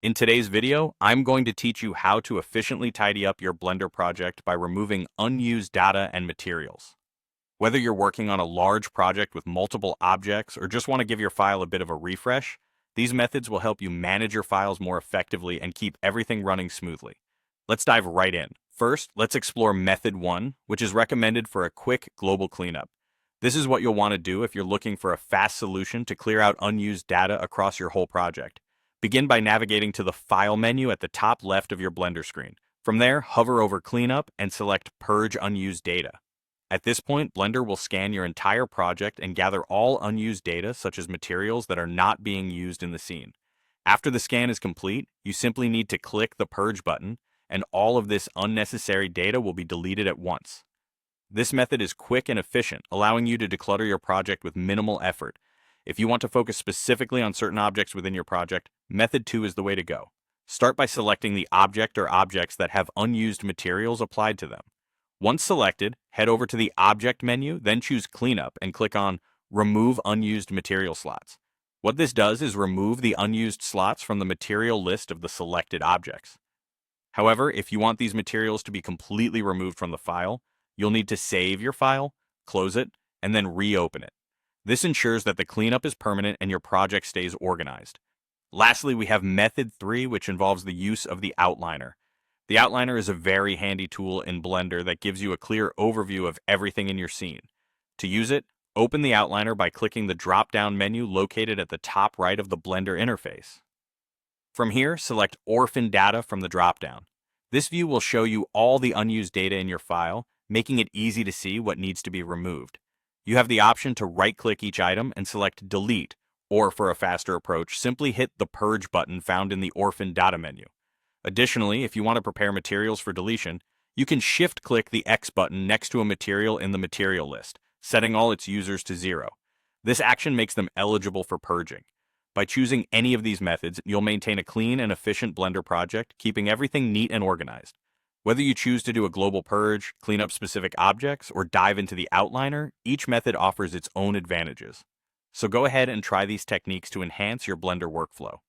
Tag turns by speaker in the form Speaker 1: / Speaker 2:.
Speaker 1: In today's video, I'm going to teach you how to efficiently tidy up your Blender project by removing unused data and materials. Whether you're working on a large project with multiple objects or just want to give your file a bit of a refresh, these methods will help you manage your files more effectively and keep everything running smoothly. Let's dive right in. First, let's explore Method 1, which is recommended for a quick global cleanup. This is what you'll want to do if you're looking for a fast solution to clear out unused data across your whole project. Begin by navigating to the File menu at the top left of your Blender screen. From there, hover over Cleanup and select Purge Unused Data. At this point, Blender will scan your entire project and gather all unused data, such as materials that are not being used in the scene. After the scan is complete, you simply need to click the Purge button, and all of this unnecessary data will be deleted at once. This method is quick and efficient, allowing you to declutter your project with minimal effort. If you want to focus specifically on certain objects within your project, Method 2 is the way to go. Start by selecting the object or objects that have unused materials applied to them. Once selected, head over to the Object menu, then choose Cleanup and click on Remove Unused Material Slots. What this does is remove the unused slots from the material list of the selected objects. However, if you want these materials to be completely removed from the file, you'll need to save your file, close it, and then reopen it. This ensures that the cleanup is permanent and your project stays organized. Lastly, we have Method 3, which involves the use of the outliner. The outliner is a very handy tool in Blender that gives you a clear overview of everything in your scene. To use it, open the outliner by clicking the drop-down menu located at the top right of the Blender interface. From here, select Orphan Data from the drop-down. This view will show you all the unused data in your file, making it easy to see what needs to be removed. You have the option to right-click each item and select Delete, or for a faster approach, simply hit the Purge button found in the Orphan Data menu. Additionally, if you want to prepare materials for deletion, you can shift-click the X button next to a material in the material list, setting all its users to 0. This action makes them eligible for purging. By choosing any of these methods, you'll maintain a clean and efficient Blender project, keeping everything neat and organized. Whether you choose to do a global purge, clean up specific objects, or dive into the outliner, each method offers its own advantages. So go ahead and try these techniques to enhance your Blender workflow.